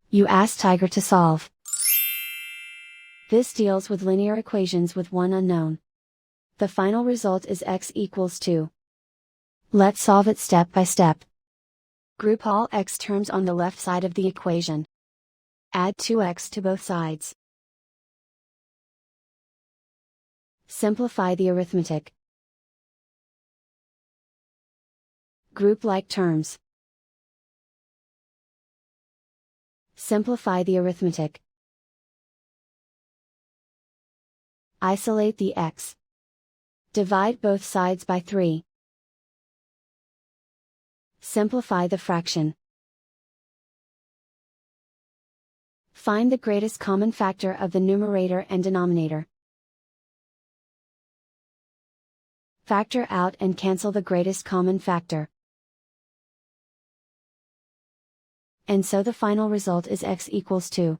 You ask Tiger to solve. This deals with linear equations with one unknown. The final result is x equals 2. Let's solve it step by step. Group all x terms on the left side of the equation. Add 2x to both sides. Simplify the arithmetic. Group like terms. Simplify the arithmetic. Isolate the x. Divide both sides by 3. Simplify the fraction. Find the greatest common factor of the numerator and denominator. Factor out and cancel the greatest common factor. And so the final result is x equals 2.